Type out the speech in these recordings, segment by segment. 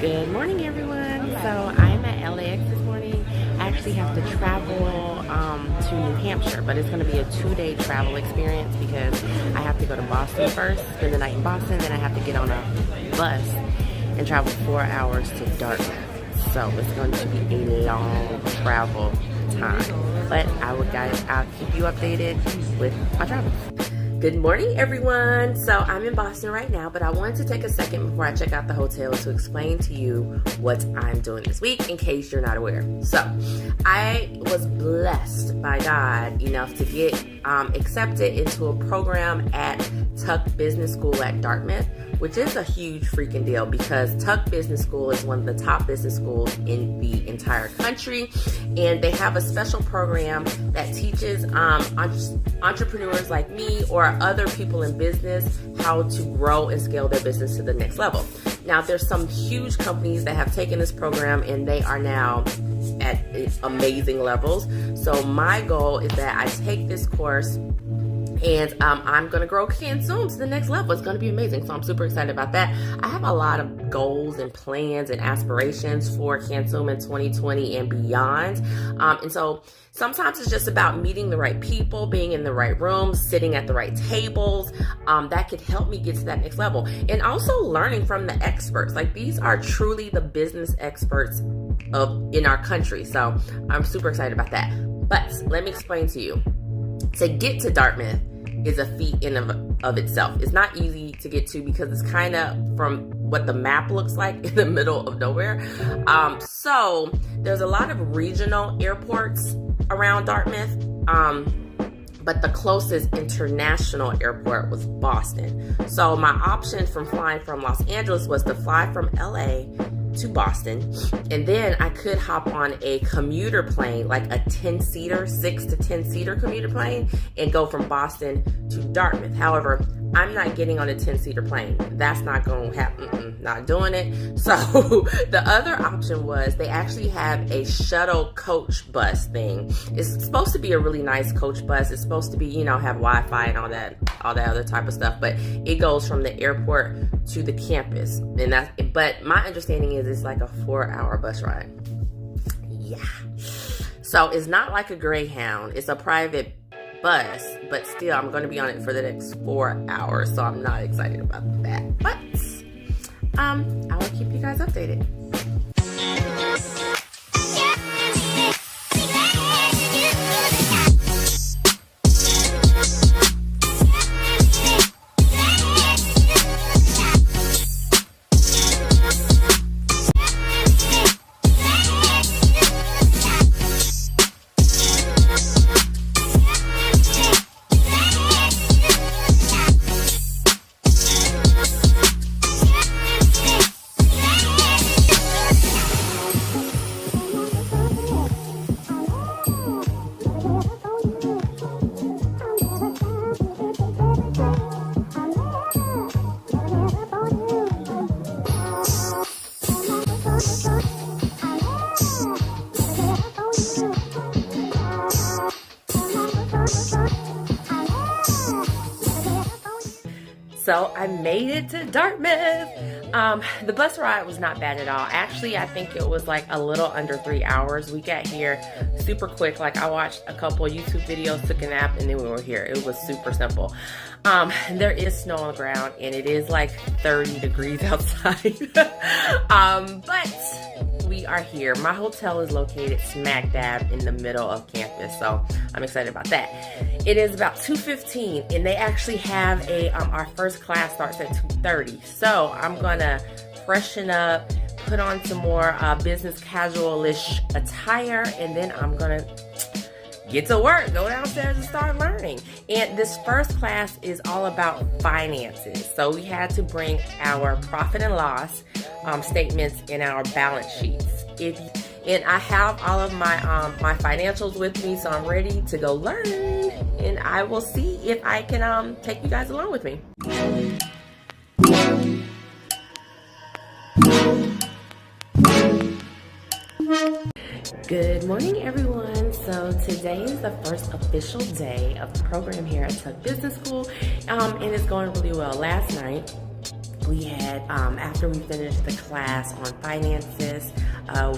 Good morning, everyone. So I'm at LAX this morning. I actually have to travel to New Hampshire, but it's going to be a 2-day travel experience because I have to go to Boston first, spend the night in Boston, then I have to get on a bus and travel 4 hours to Dartmouth. So it's going to be a long travel time. But I'll keep you updated with my travels. Good morning, everyone. So I'm in Boston right now, but I wanted to take a second before I check out the hotel to explain to you what I'm doing this week in case you're not aware. So I was blessed by God enough to get accepted into a program at Tuck Business School at Dartmouth, which is a huge freaking deal because Tuck Business School is one of the top business schools in the entire country. And they have a special program that teaches entrepreneurs like me or other people in business how to grow and scale their business to the next level. Now, there's some huge companies that have taken this program and they are now at amazing levels. So my goal is that I take this course and I'm going to grow CanSoom to the next level. It's going to be amazing. So I'm super excited about that. I have a lot of goals and plans and aspirations for CanSoom in 2020 and beyond. And so sometimes it's just about meeting the right people, being in the right rooms, sitting at the right tables. That could help me get to that next level. And also learning from the experts. Like, these are truly the business experts in our country. So I'm super excited about that. But let me explain to you. To get to Dartmouth is a feat in of itself. It's not easy to get to because it's kind of from what the map looks like in the middle of nowhere. So there's a lot of regional airports around Dartmouth, but the closest international airport was Boston. So my option from flying from Los Angeles was to fly from LA to Boston, and then I could hop on a commuter plane, like a 10-seater, 6 to 10-seater commuter plane, and go from Boston to Dartmouth. However, I'm not getting on a 10-seater plane. That's not going to happen. Not doing it. So the other option was they actually have a shuttle coach bus thing. It's supposed to be a really nice coach bus. It's supposed to be, have Wi-Fi and all that other type of stuff. But it goes from the airport to the campus. But my understanding is it's like a 4-hour bus ride. Yeah. So it's not like a Greyhound. It's a private bus, but still I'm going to be on it for the next 4 hours, so I'm not excited about that, but I will keep you guys updated. So I made it to Dartmouth. The bus ride was not bad at all. Actually, I think it was like a little under 3 hours. We got here super quick. Like, I watched a couple YouTube videos, took a nap, and then we were here. It was super simple. There is snow on the ground, and it is like 30 degrees outside. But we are here. My hotel is located smack dab in the middle of campus, so I'm excited about that. It is about 2:15, and they actually have our first class starts at 2:30. So I'm gonna freshen up, put on some more business casual-ish attire, and then I'm gonna get to work, go downstairs and start learning. And this first class is all about finances. So we had to bring our profit and loss statements and our balance sheets. And I have all of my financials with me, so I'm ready to go learn. And I will see if I can take you guys along with me. Good morning, everyone. So today is the first official day of the program here at Tuck Business School, and it's going really well. Last night, We had, after we finished the class on finances,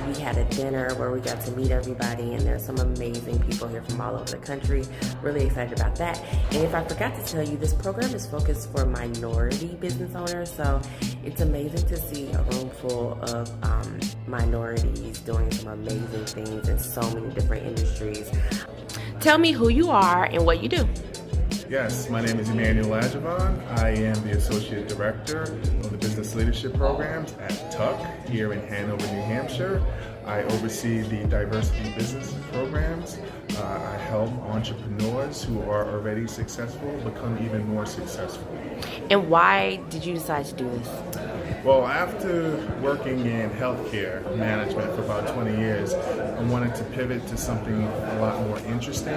we had a dinner where we got to meet everybody, and there's some amazing people here from all over the country. Really excited about that. And if I forgot to tell you, this program is focused for minority business owners, so it's amazing to see a room full of minorities doing some amazing things in so many different industries. Tell me who you are and what you do. Yes, my name is Emmanuel Adjavan. I am the Associate Director of the Business Leadership Programs at TUC here in Hanover, New Hampshire. I oversee the diversity business programs. I help entrepreneurs who are already successful become even more successful. And why did you decide to do this? Well, after working in healthcare management for about 20 years, I wanted to pivot to something a lot more interesting.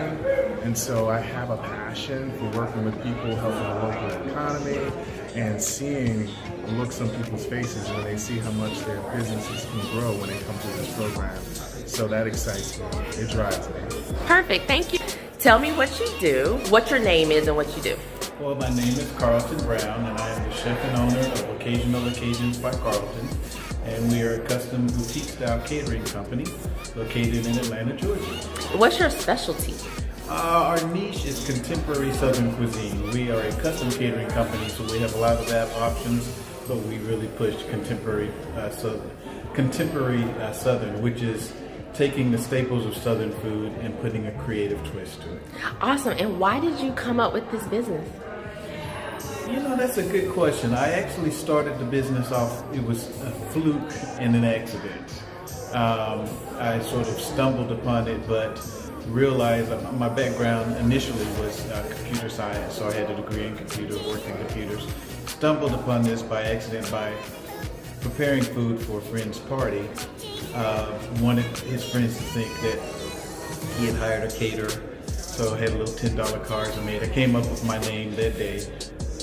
And so I have a passion for working with people, helping the local economy, and seeing the looks on people's faces when they see how much their businesses can grow when they come through this program. So that excites me. It drives me. Perfect. Thank you. Tell me what you do, what your name is, and what you do. Well, my name is Carlton Brown, and I am the chef and owner of Occasional Occasions by Carlton. And we are a custom boutique-style catering company located in Atlanta, Georgia. What's your specialty? Our niche is contemporary Southern cuisine. We are a custom catering company, so we have a lot of that options, but we really push contemporary Southern, which is taking the staples of Southern food and putting a creative twist to it. Awesome. And why did you come up with this business? You know, that's a good question. I actually started the business off, it was a fluke and an accident. I sort of stumbled upon it, but realized my background initially was computer science, so I had a degree in computer, worked in computers. Stumbled upon this by accident by preparing food for a friend's party. Wanted his friends to think that he had hired a caterer, so I had little $10 cards I made. I came up with my name that day,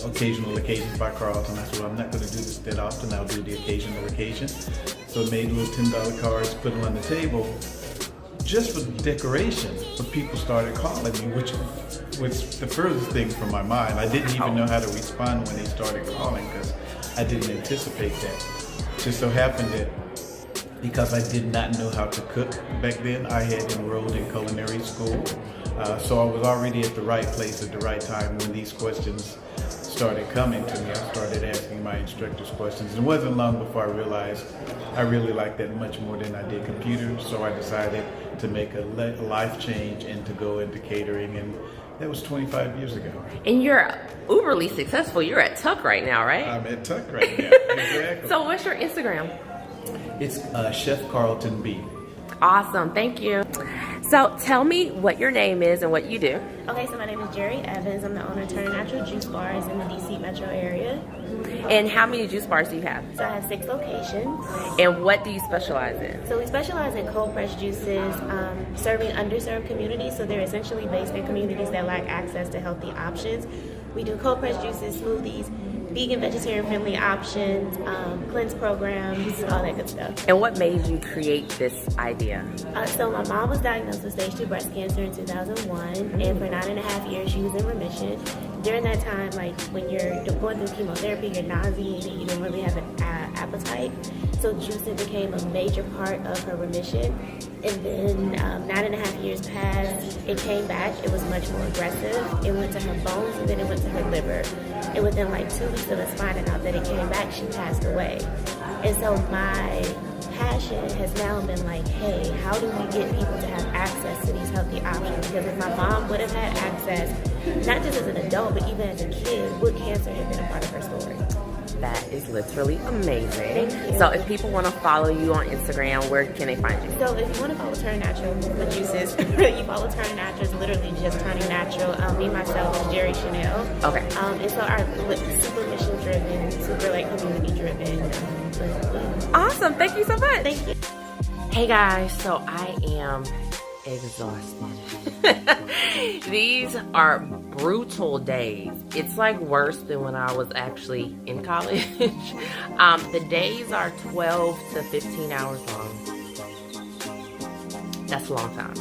Occasional Occasions by Carlton. I said, well, I'm not going to do this that often, I'll do the occasional occasion. So I made little $10 cards, put them on the table, just for decoration, but people started calling me, which was the furthest thing from my mind. I didn't even know how to respond when they started calling because I didn't anticipate that. Just so happened that because I did not know how to cook back then, I had enrolled in culinary school. So I was already at the right place at the right time when these questions started coming to me. I started asking my instructors questions. It wasn't long before I realized I really liked that much more than I did computers, so I decided to make a life change and to go into catering, and that was 25 years ago. And you're uberly successful. You're at TUC right now, right? I'm at TUC right now, exactly. So what's your Instagram? It's Chef Carlton B. Awesome, thank you. So tell me what your name is and what you do. Okay, so my name is Jerry Evans. I'm the owner of Turner Natural Juice Bars in the DC metro area. And how many juice bars do you have? So I have 6 locations. And what do you specialize in? So we specialize in cold pressed juices, serving underserved communities. So they're essentially based in communities that lack access to healthy options. We do cold pressed juices, smoothies, vegan, vegetarian friendly options, cleanse programs, all that good stuff. And what made you create this idea? So my mom was diagnosed with stage 2 breast cancer in 2001, and for 9.5 years she was in remission. During that time, like when you're going through chemotherapy, you're nauseated, you don't really have an appetite. So juicing became a major part of her remission. And then 9.5 years passed, it came back, it was much more aggressive. It went to her bones and then it went to her liver. And within like 2 weeks of us finding out that it came back, she passed away. And so my passion has now been like, hey, how do we get people to have access to these healthy options? Because if my mom would have had access, not just as an adult, but even as a kid, would cancer have been a part of her story? That is literally amazing. Thank you. So if people want to follow you on Instagram, where can they find you? So if you want to follow Turn Natural, the juices, you follow Turn Natural, it's literally just turning natural. Me, myself, is Jerry Chanel. Okay. And so our super mission driven, super like community driven. Awesome. Thank you so much. Thank you. Hey guys, so I am exhausted. These are brutal days. It's like worse than when I was actually in college. The days are 12 to 15 hours long. That's a long time.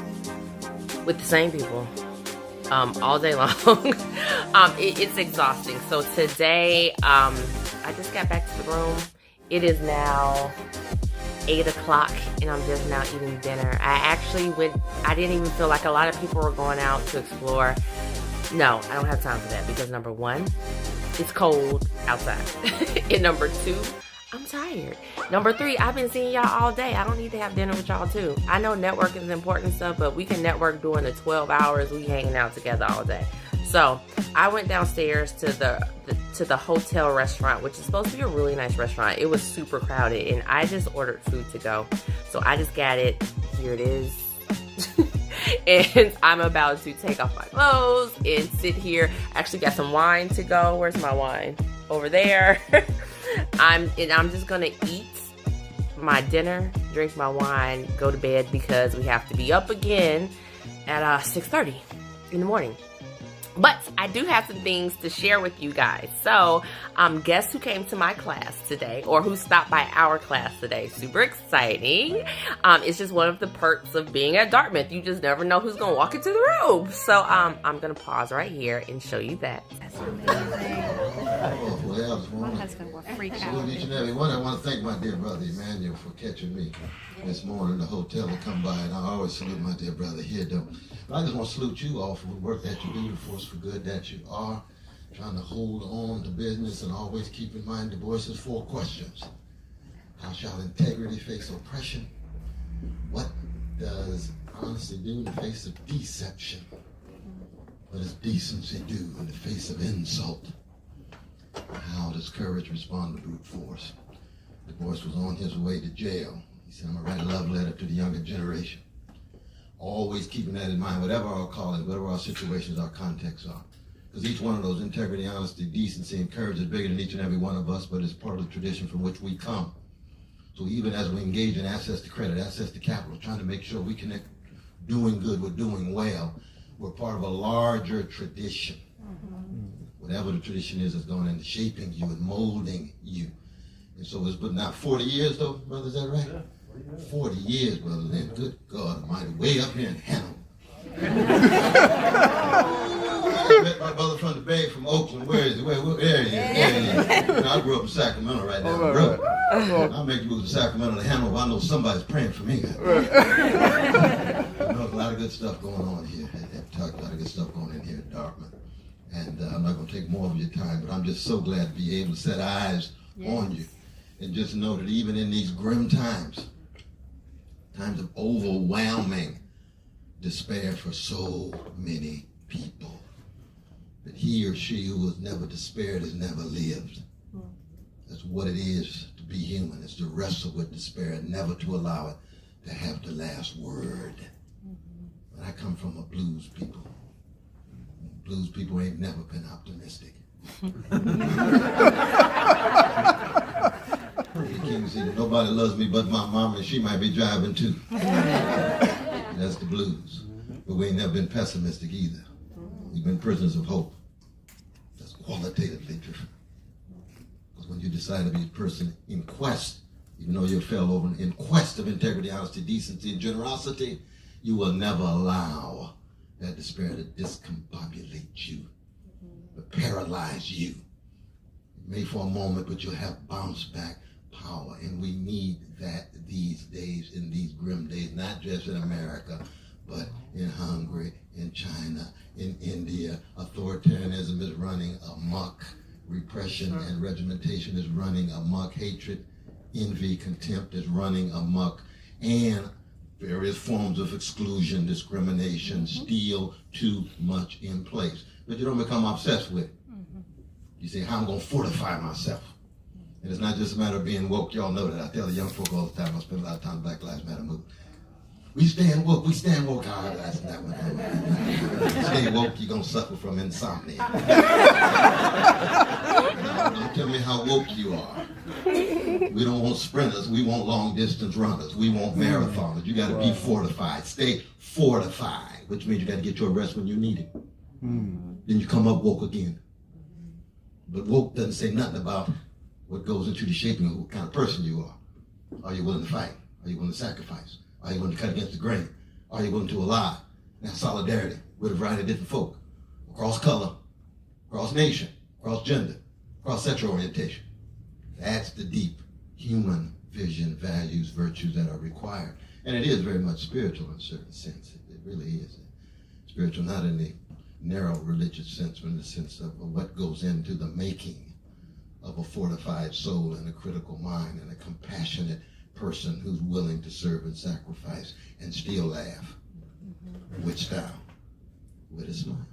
With the same people. All day long. It's exhausting. So today, I just got back to the room. It is now 8 o'clock and I'm just now eating dinner. I didn't even feel like a lot of people were going out to explore. No, I don't have time for that because number one, it's cold outside. And number two, I'm tired. Number three, I've been seeing y'all all day. I don't need to have dinner with y'all too. I know networking is important and stuff, but we can network during the 12 hours we hanging out together all day. So I went downstairs to the hotel restaurant, which is supposed to be a really nice restaurant. It was super crowded and I just ordered food to go. So I just got it. Here it is. And I'm about to take off my clothes and sit here. I actually got some wine to go. Where's my wine? Over there. I'm just gonna eat my dinner, drink my wine, go to bed because we have to be up again at 6:30 in the morning. But I do have some things to share with you guys. So, guess who came to my class today, or who stopped by our class today? Super exciting. It's just one of the perks of being at Dartmouth. You just never know who's gonna walk into the room. So, I'm gonna pause right here and show you that. That's amazing. My husband will freak out. Each and every one. I want to thank my dear brother Emmanuel for catching me this morning in the hotel to come by, and I always salute my dear brother here, though. But I just want to salute you all for the work that you do, the force for good that you are, trying to hold on to business and always keep in mind the voices 4 questions. How shall integrity face oppression? What does honesty do in the face of deception? What does decency do in the face of insult? How does courage respond to brute force? Du Bois was on his way to jail. He said, I'm going to write a love letter to the younger generation. Always keeping that in mind, whatever our calling, whatever our situations, our contexts are. Because each one of those, integrity, honesty, decency, and courage, is bigger than each and every one of us, but it's part of the tradition from which we come. So even as we engage in access to credit, access to capital, trying to make sure we connect doing good with doing well, we're part of a larger tradition. Whatever the tradition is that's going into shaping you and molding you. And so it's been now 40 years though, brother, is that right? Yeah, 40 years, brother, then. Good God Almighty, way up here in Hanover. I met my brother from the Bay, from Oakland. Where is he? There he is. There he is. You know, I grew up in Sacramento right now, brother. I'll make you move to Sacramento to Hanover. I know somebody's praying for me. You know, there's a lot of good stuff going on here. A lot of good stuff going in here at Dartmouth. And I'm not going to take more of your time, but I'm just so glad to be able to set eyes on you and just know that even in these grim times, times of overwhelming despair for so many people, that he or she who has never despaired has never lived. That's what it is to be human. It's to wrestle with despair and never to allow it to have the last word. And I come from a blues people. Blues people ain't never been optimistic. King said, nobody loves me but my mama, and she might be driving too. That's the blues. But we ain't never been pessimistic either. We've been prisoners of hope. That's qualitatively different. Because when you decide to be a person in quest, even though you fell over, in quest of integrity, honesty, decency, and generosity, you will never allow that despair to discombobulate you, to paralyze you. It may for a moment, but you'll have bounce back power. And we need that these days, in these grim days, not just in America, but in Hungary, in China, in India. Authoritarianism is running amok. Repression and regimentation is running amok. Hatred, envy, contempt is running amok. And various forms of exclusion, discrimination, still too much in place. But you don't become obsessed with it. You say, how am I going to fortify myself? And it's not just a matter of being woke. Y'all know that. I tell the young folk all the time, I spend a lot of time in Black Lives Matter movement. We stand woke, we stand woke. Oh, that's not what I mean. Stay woke, you're going to suffer from insomnia. Don't tell me how woke you are. We don't want sprinters, we want long distance runners. We want marathoners. You got to be fortified. Stay fortified, which means you got to get your rest when you need it. Then you come up woke again. But woke doesn't say nothing about what goes into the shaping of what kind of person you are. Are you willing to fight? Are you willing to sacrifice? Are you willing to cut against the grain? Are you willing to ally? Now, solidarity with a variety of different folk, across color, across nation, across gender, across sexual orientation. That's the deep human vision, values, virtues that are required. And it is very much spiritual in a certain sense. It really is. Spiritual, not in the narrow religious sense, but in the sense of what goes into the making of a fortified soul and a critical mind and a compassionate person who's willing to serve and sacrifice and still laugh. With style, with a smile.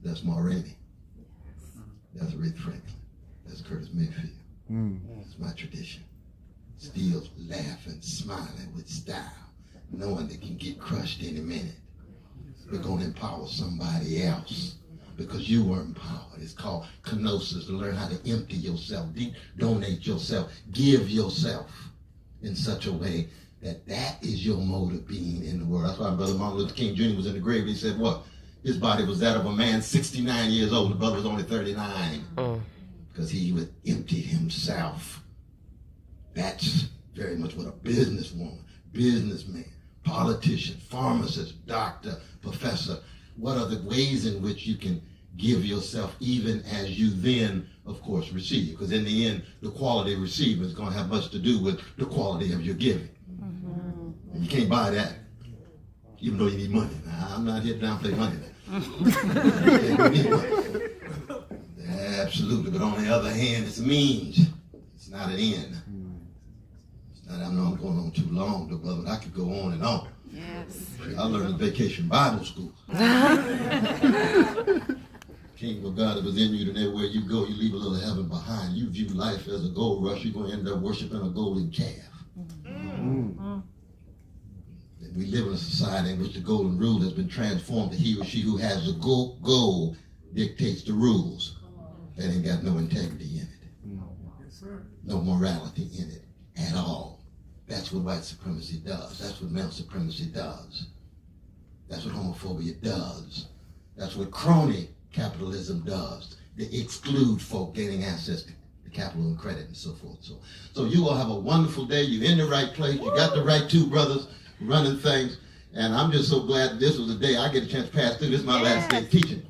That's Ma Rainey. That's Aretha Franklin. That's Curtis Mayfield. It's my tradition. Still laughing, smiling with style, knowing they can get crushed any minute. We're going to empower somebody else because you were empowered. It's called kenosis, to learn how to empty yourself, donate yourself, give yourself in such a way that is your mode of being in the world. That's why Brother Martin Luther King Jr. was in the grave. He said what? His body was that of a man 69 years old. The brother was only 39. Because he would empty himself. That's very much what a businesswoman, businessman, politician, pharmacist, doctor, professor, what are the ways in which you can give yourself even as you then, of course, receive? Because in the end, the quality of receiving is going to have much to do with the quality of your giving. And you can't buy that, even though you need money. Now, I'm not here to downplay money now. You need money. Absolutely, but on the other hand, it's a means. It's not an end. It's not, I know I'm going on too long, though, brother, but I could go on and on. Yes. I learned in Vacation Bible School. Kingdom of God that was in you, and everywhere you go, you leave a little heaven behind. You view life as a gold rush, you're going to end up worshiping a golden calf. And we live in a society in which the golden rule has been transformed to he or she who has the goal dictates the rules. That ain't got no integrity in it. No morality in it at all. That's what white supremacy does. That's what male supremacy does. That's what homophobia does. That's what crony capitalism does. They exclude folk gaining access to capital and credit and so forth. So you all have a wonderful day. You're in the right place. You got the right two brothers running things. And I'm just so glad that this was the day I get a chance to pass through. This is my last day teaching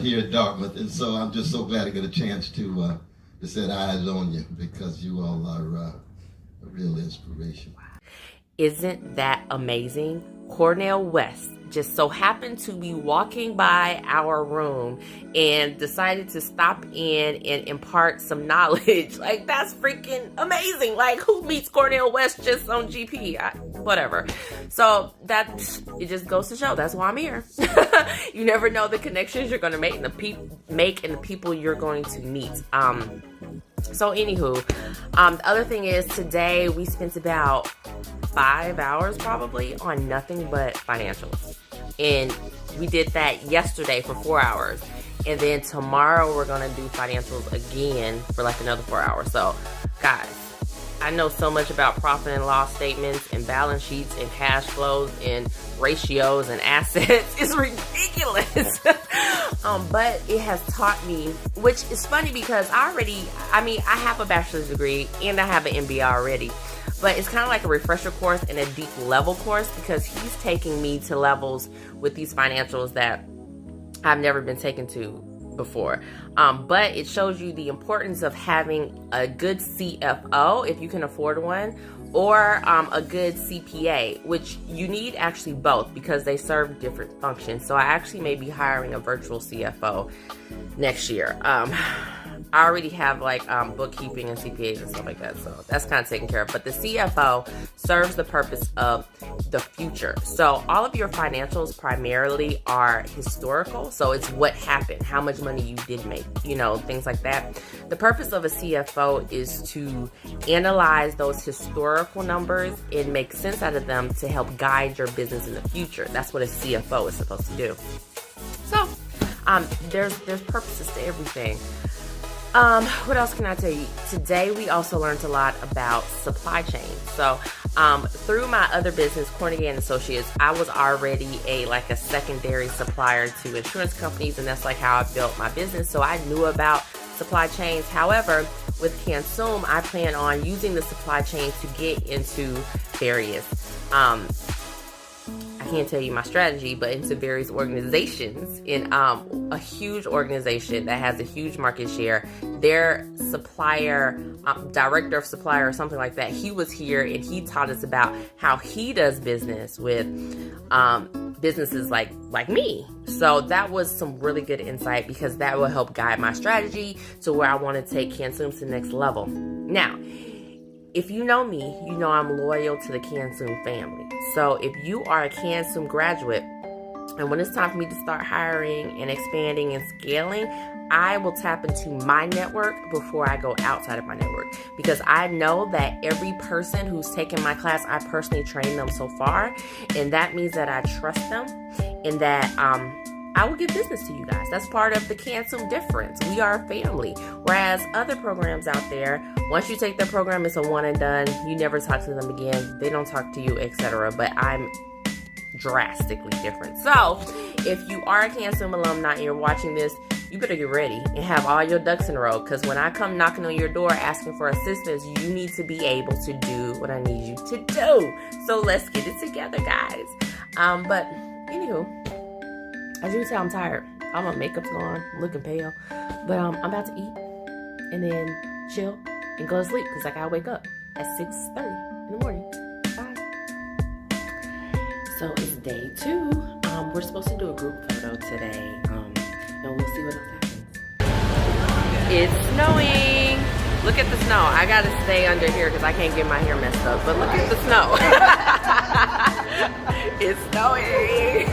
here at Dartmouth. And so I'm just so glad I get a chance to set eyes on you because you all are a real inspiration. Isn't that amazing? Cornel West just so happened to be walking by our room and decided to stop in and impart some knowledge. Like, that's freaking amazing. Like, who meets Cornel West just on GP? Whatever. So it just goes to show that's why I'm here. You never know the connections you're going to make and the people you're going to meet. So anywho, the other thing is today we spent about 5 hours probably on nothing but financials. And we did that yesterday for 4 hours. And then tomorrow we're going to do financials again for like another 4 hours. So guys, I know so much about profit and loss statements and balance sheets and cash flows and ratios and assets. It's ridiculous. But it has taught me, which is funny because I have a bachelor's degree and I have an MBA already. But it's kind of like a refresher course and a deep level course because he's taking me to levels with these financials that I've never been taken to before. But it shows you the importance of having a good CFO if you can afford one, or a good CPA, which you need actually both because they serve different functions. So I actually may be hiring a virtual CFO next year. I already have like bookkeeping and CPAs and stuff like that, so that's kind of taken care of. But the CFO serves the purpose of the future. So all of your financials primarily are historical. So it's what happened, how much money you did make, things like that. The purpose of a CFO is to analyze those historical numbers and make sense out of them to help guide your business in the future. That's what a CFO is supposed to do. So there's purposes to everything. What else can I tell you? Today we also learned a lot about supply chain. So through my other business, Cornegay & Associates, I was already a secondary supplier to insurance companies, and that's like how I built my business. So I knew about supply chains. However, with Consume, I plan on using the supply chain to get into various, I I can't tell you my strategy, but into various organizations. In a huge organization that has a huge market share, their supplier, director of supplier or something like that, he was here and he taught us about how he does business with businesses like me. So that was some really good insight, because that will help guide my strategy to where I want to take CanSum to the next level. Now, if you know me, you know I'm loyal to the CanSum family. So if you are a CanSum graduate, and when it's time for me to start hiring and expanding and scaling, I will tap into my network before I go outside of my network, because I know that every person who's taken my class, I personally trained them so far, and that means that I trust them and that I will give business to you guys. That's part of the CanSum difference. We are a family. Whereas other programs out there, once you take their program, it's a one and done. You never talk to them again. They don't talk to you, etc. But I'm drastically different. So if you are a CanSum alumni and you're watching this, you better get ready and have all your ducks in a row, because when I come knocking on your door asking for assistance, you need to be able to do what I need you to do. So let's get it together, guys. But anywho, as you can tell, I'm tired. All my makeup's on, I'm looking pale. But I'm about to eat and then chill and go to sleep, because I gotta wake up at 6:30 in the morning. Bye. So it's day 2. We're supposed to do a group photo today. And we'll see what else happens. It's snowing. Look at the snow. I gotta stay under here because I can't get my hair messed up. But look at the snow. It's snowing.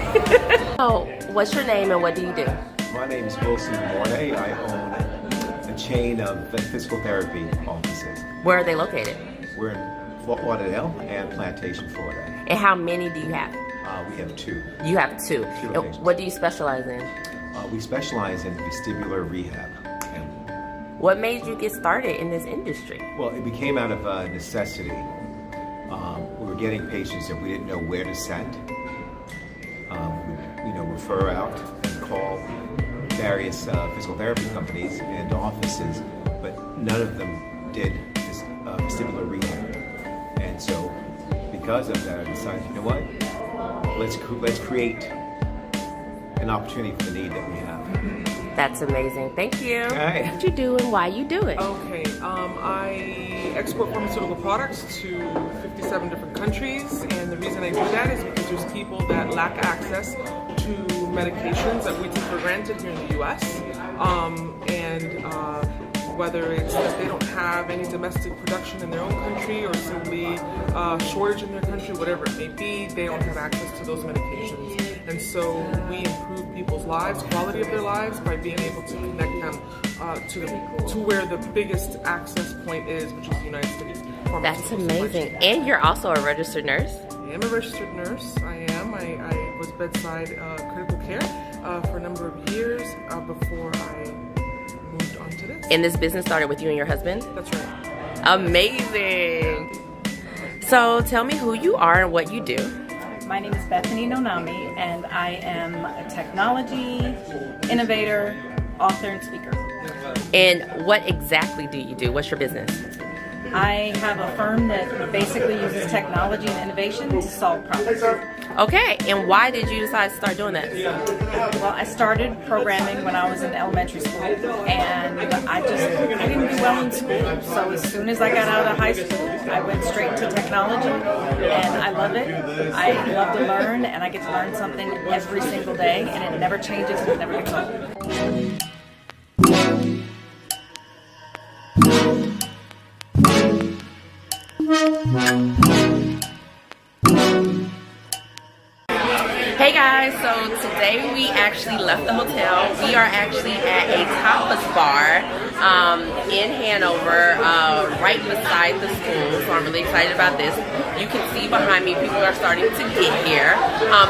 So, what's your name and what do you do? My name is Wilson Mornay. I own a chain of physical therapy offices. Where are they located? We're in Fort Lauderdale and Plantation, Florida. And how many do you have? We have 2. You have 2. Two And what do you specialize in? We specialize in vestibular rehab. And, What made you get started in this industry? well, it became out of necessity. We were getting patients that we didn't know where to send. Refer out and call various physical therapy companies and offices, but none of them did this vestibular rehab. And so, because of that, I decided, you know what? Let's create an opportunity for the need that we have. That's amazing. Thank you. Hi. What you do and why you do it? Okay, I export pharmaceutical products to 57 different countries, and the reason I do that is because there's people that lack access to medications that we take for granted here in the U.S. Whether it's that they don't have any domestic production in their own country or simply shortage in their country, whatever it may be, they don't have access to those medications. And so we improve people's lives, quality of their lives, by being able to connect them to where the biggest access point is, which is the United States. That's amazing. And you're also a registered nurse? I am a registered nurse. I am. I was bedside critical care for a number of years before I moved on to this. And this business started with you and your husband? That's right. Amazing. So tell me who you are and what you do. My name is Bethany Nonami, and I am a technology innovator, author, and speaker. And what exactly do you do? What's your business? I have a firm that basically uses technology and innovation to solve problems. Okay, and why did you decide to start doing that? Well, I started programming when I was in elementary school, and I didn't do well in school. So as soon as I got out of high school, I went straight to technology, and I love it. I love to learn, and I get to learn something every single day, and it never changes and it never gets old. Hey guys, so today we actually left the hotel. We are actually at a tapas bar in Hanover, right beside the school, so I'm really excited about this. You can see behind me, people are starting to get here.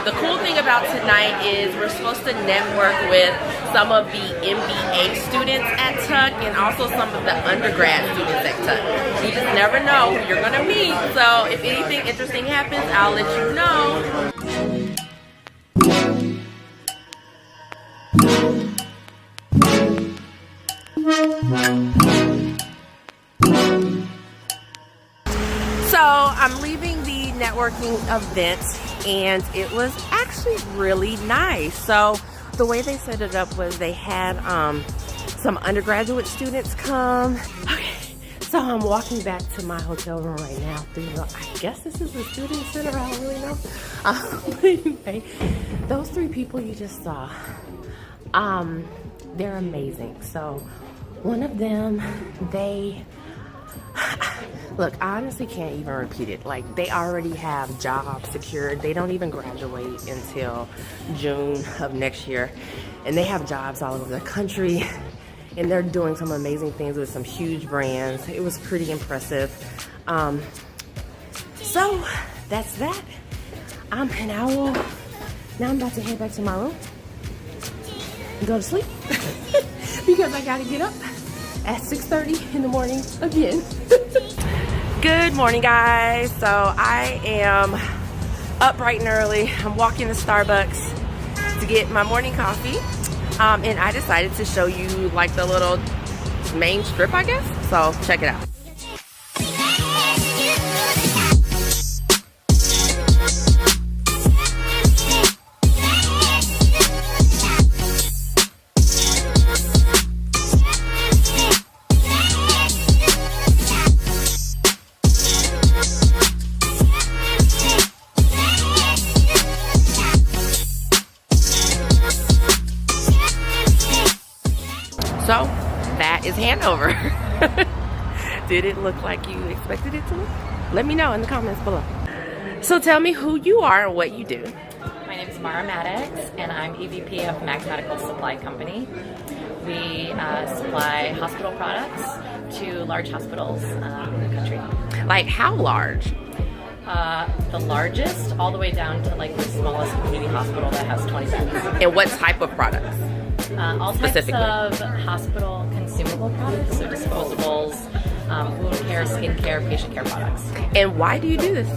The cool thing about tonight is we're supposed to network with some of the MBA students at Tuck and also some of the undergrad students at Tuck. You just never know who you're gonna meet, so if anything interesting happens, I'll let you know. So I'm leaving the networking event and it was actually really nice. So the way they set it up was they had some undergraduate students come. Okay, so I'm walking back to my hotel room right now through the, I guess this is the student center, I don't really know. But anyway, those 3 people you just saw, they're amazing. So one of them, they, look, I honestly can't even repeat it. Like, they already have jobs secured. They don't even graduate until June of next year. And they have jobs all over the country. And they're doing some amazing things with some huge brands. It was pretty impressive. So that's that. And now I'm about to head back to my room and go to sleep because I gotta get up at 6:30 in the morning again. Good morning, guys. So I am up bright and early. I'm walking to Starbucks to get my morning coffee. And I decided to show you like the little main strip, I guess. So check it out. So that is Hanover. Did it look like you expected it to look? Let me know in the comments below. So tell me who you are and what you do. My name is Mara Maddox, and I'm EVP of Mac Medical Supply Company. We supply hospital products to large hospitals in the country. Like how large? The largest, all the way down to like the smallest community hospital that has 20 beds. And what type of products? All types of hospital consumable products, so disposables, wound care, skin care, patient care products. And why do you do this?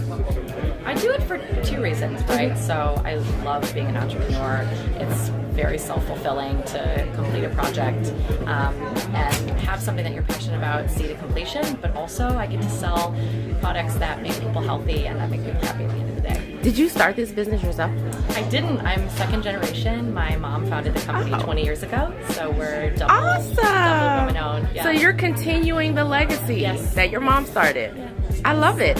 I do it for 2 reasons, right? So I love being an entrepreneur. It's very self-fulfilling to complete a project and have something that you're passionate about see to completion, but also I get to sell products that make people healthy and that make people happy at the end of the day. Did you start this business yourself? I didn't. I'm 2nd generation. My mom founded the company 20 years ago, so we're double woman owned. Yeah. So you're continuing the legacy that your mom started. Yeah. I love it.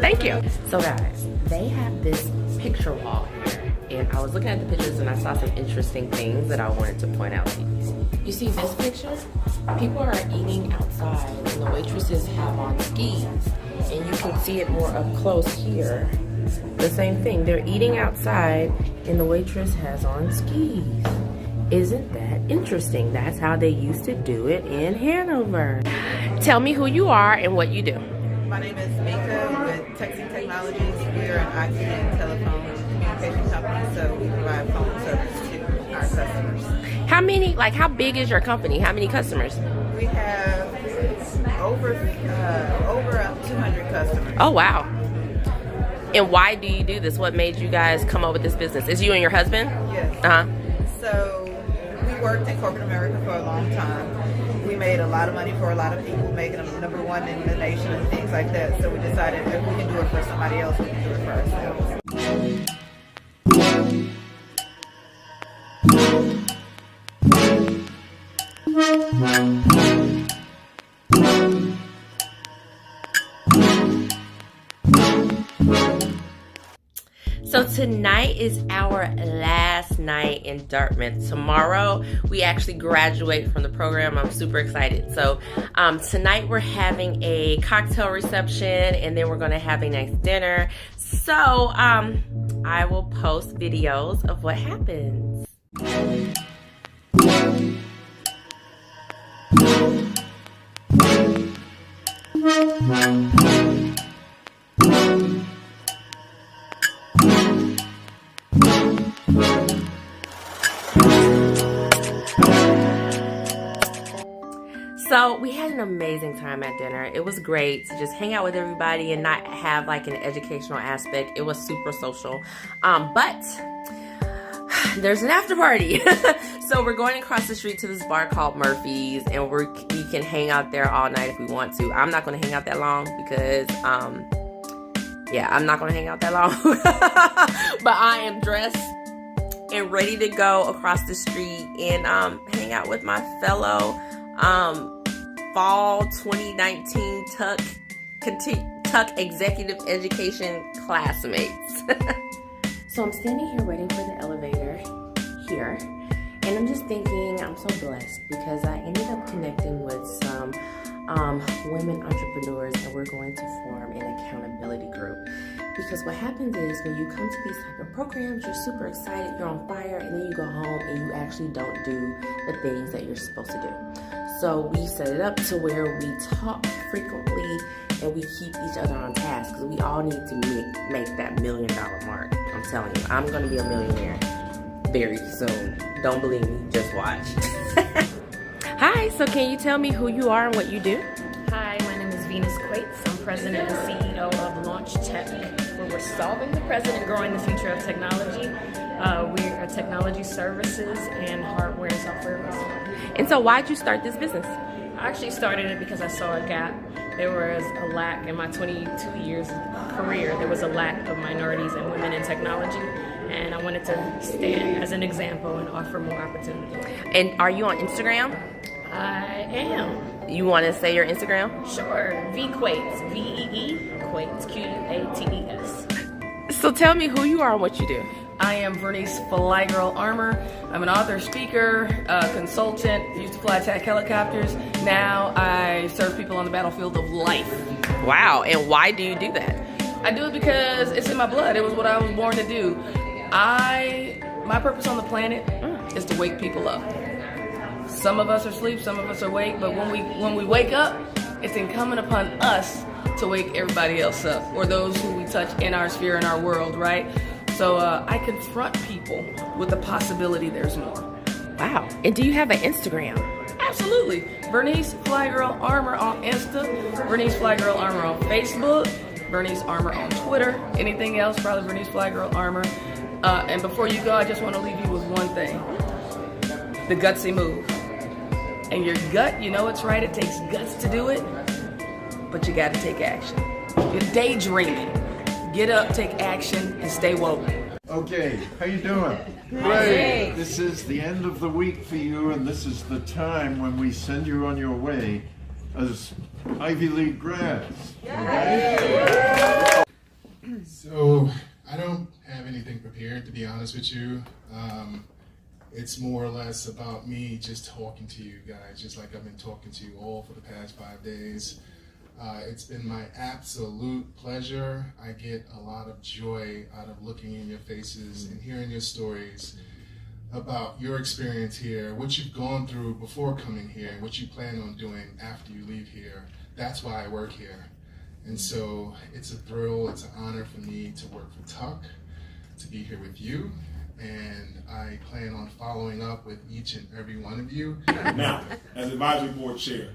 Thank you. So guys, they have this picture wall here, and I was looking at the pictures and I saw some interesting things that I wanted to point out to you. You see this picture? People are eating outside and the waitresses have on skis, and you can see it more up close here. The same thing, they're eating outside and the waitress has on skis. Isn't that interesting? That's how they used to do it in Hanover. Tell me who you are and what you do. My name is Mika with Texting Technologies. We are an IT and telephone communication company, so we provide phone service to our customers. How big is your company? How many customers? We have over 200 customers. Oh, wow. And why do you do this? What made you guys come up with this business? Is you and your husband? Yes. Uh-huh. So we worked in corporate America for a long time. We made a lot of money for a lot of people, making them #1 in the nation and things like that. So we decided if we can do it for somebody else, we can do it for ourselves. So tonight is our last night in Dartmouth. Tomorrow we actually graduate from the program. I'm super excited. So tonight we're having a cocktail reception, and then we're going to have a nice dinner. So I will post videos of what happens. So we had an amazing time at dinner. It was great to just hang out with everybody and not have like an educational aspect. It was super social. But there's an after party. So we're going across the street to this bar called Murphy's, and we can hang out there all night if we want to. I'm not going to hang out that long because Yeah, I'm not gonna hang out that long. But I am dressed and ready to go across the street and hang out with my fellow fall 2019 Tuck Executive Education classmates. So I'm standing here waiting for the elevator here, and I'm just thinking I'm so blessed because I ended up connecting with some women entrepreneurs, and we're going to form an accountability group. Because what happens is when you come to these type of programs, you're super excited, you're on fire, and then you go home and you actually don't do the things that you're supposed to do. So we set it up to where we talk frequently and we keep each other on task, because we all need to make that $1 million mark. I'm telling you, I'm gonna be a millionaire very soon. Don't believe me, just watch. Hi, so can you tell me who you are and what you do? Hi, my name is Venus Quates. I'm president and CEO of Launch Tech, where we're solving the present and growing the future of technology. We are technology services and hardware and software. And so why'd you start this business? I actually started it because I saw a gap. There was a lack in my 22 years career. There was a lack of minorities and women in technology. And I wanted to stand as an example and offer more opportunity. And are you on Instagram? I am. You want to say your Instagram? Sure. V Quates. V-E-E. Quates. Q-U-A-T-E-S. So tell me who you are and what you do. I am Vernice Fly Girl Armor. I'm an author, speaker, consultant. Used to fly attack helicopters. Now I serve people on the battlefield of life. Wow. And why do you do that? I do it because it's in my blood. It was what I was born to do. My purpose on the planet is to wake people up. Some of us are asleep, some of us are awake, but when we wake up, it's incumbent upon us to wake everybody else up, or those who we touch in our sphere, in our world, right? So I confront people with the possibility there's more. Wow. And do you have an Instagram? Absolutely. Vernice Fly Girl Armor on Insta, Vernice Fly Girl Armor on Facebook, Vernice Armor on Twitter. Anything else, probably Vernice Fly Girl Armor. And before you go, I just want to leave you with one thing. The gutsy move. And your gut, you know it's right, it takes guts to do it, but you got to take action. You're daydreaming. Get up, take action, and stay woke. Okay, how you doing? Great. This is the end of the week for you, and this is the time when we send you on your way as Ivy League grads. Okay? So I don't have anything prepared, to be honest with you. It's more or less about me just talking to you guys, just like I've been talking to you all for the past 5 days. It's been my absolute pleasure. I get a lot of joy out of looking in your faces and hearing your stories about your experience here, what you've gone through before coming here, and what you plan on doing after you leave here. That's why I work here. And so it's a thrill, it's an honor for me to work for Tuck, to be here with you, and I plan on following up with each and every one of you. Now, as advisory board chair,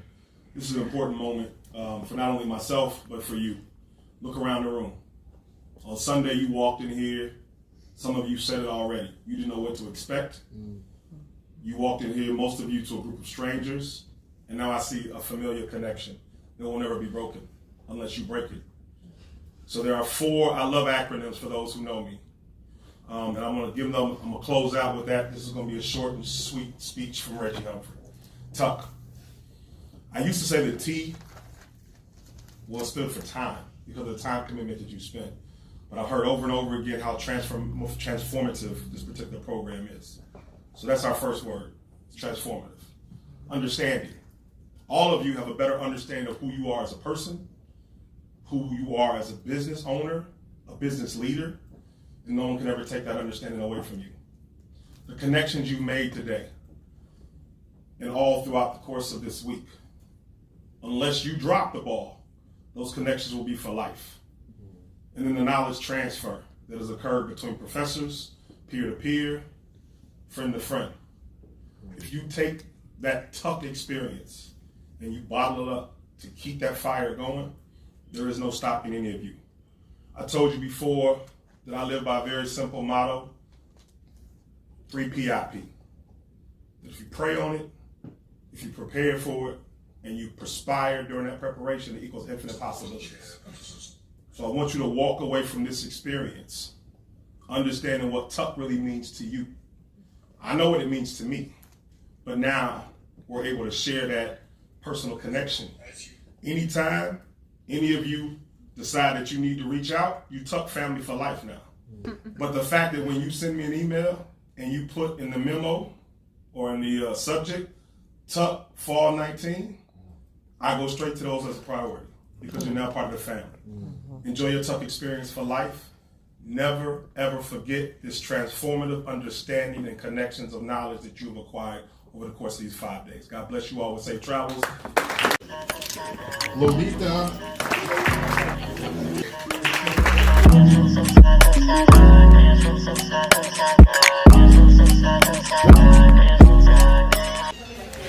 this is an important moment for not only myself, but for you. Look around the room. On Sunday, you walked in here. Some of you said it already. You didn't know what to expect. You walked in here, most of you, to a group of strangers, and now I see a familiar connection that will never be broken unless you break it. So there are 4, I love acronyms for those who know me. And I'm going to give them, I'm going to close out with that. This is going to be a short and sweet speech from Reggie Humphrey. Tuck. I used to say that T stood for time because of the time commitment that you spent. But I've heard over and over again how transformative this particular program is. So that's our first word, transformative. Understanding. All of you have a better understanding of who you are as a person, who you are as a business owner, a business leader, and no one can ever take that understanding away from you. The connections you've made today and all throughout the course of this week, unless you drop the ball, those connections will be for life. And then the knowledge transfer that has occurred between professors, peer-to-peer, friend-to-friend. If you take that Tuck experience and you bottle it up to keep that fire going, there is no stopping any of you. I told you before that I live by a very simple motto, 3PIP. That if you pray on it, if you prepare for it, and you perspire during that preparation, it equals infinite possibilities. So I want you to walk away from this experience understanding what Tuck really means to you. I know what it means to me, but now we're able to share that personal connection. Anytime any of you decide that you need to reach out, you Tuck family for life now. But the fact that when you send me an email and you put in the memo or in the subject, Tuck Fall 19, I go straight to those as a priority because you're now part of the family. Enjoy your Tuck experience for life. Never, ever forget this transformative understanding and connections of knowledge that you've acquired over the course of these 5 days. God bless you all with safe travels. Lolita.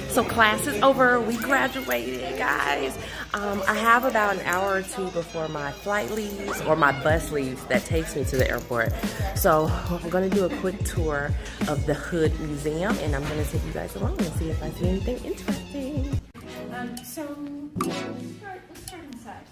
So class is over, we graduated, guys. I have about an hour or two before my flight leaves or my bus leaves that takes me to the airport. So I'm gonna do a quick tour of the Hood Museum and I'm gonna take you guys along and see if I see anything interesting. Let's start inside.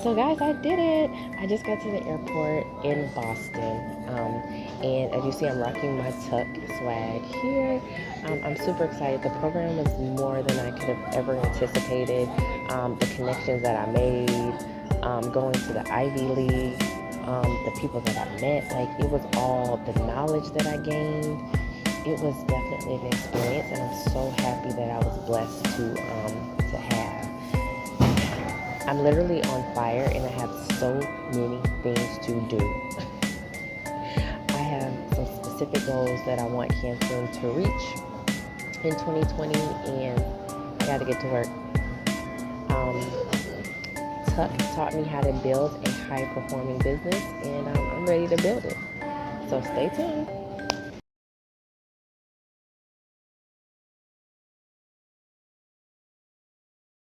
So guys, I did it. I just got to the airport in Boston. And as you see, I'm rocking my Tuck swag here. I'm super excited. The program was more than I could have ever anticipated. The connections that I made, going to the Ivy League, the people that I met, like it was all the knowledge that I gained. It was definitely an experience, and I'm so happy that I was blessed to have. I'm literally on fire and I have so many things to do. I have some specific goals that I want Cancun to reach in 2020 and I gotta get to work. Tuck taught me how to build a high performing business and I'm ready to build it. So stay tuned.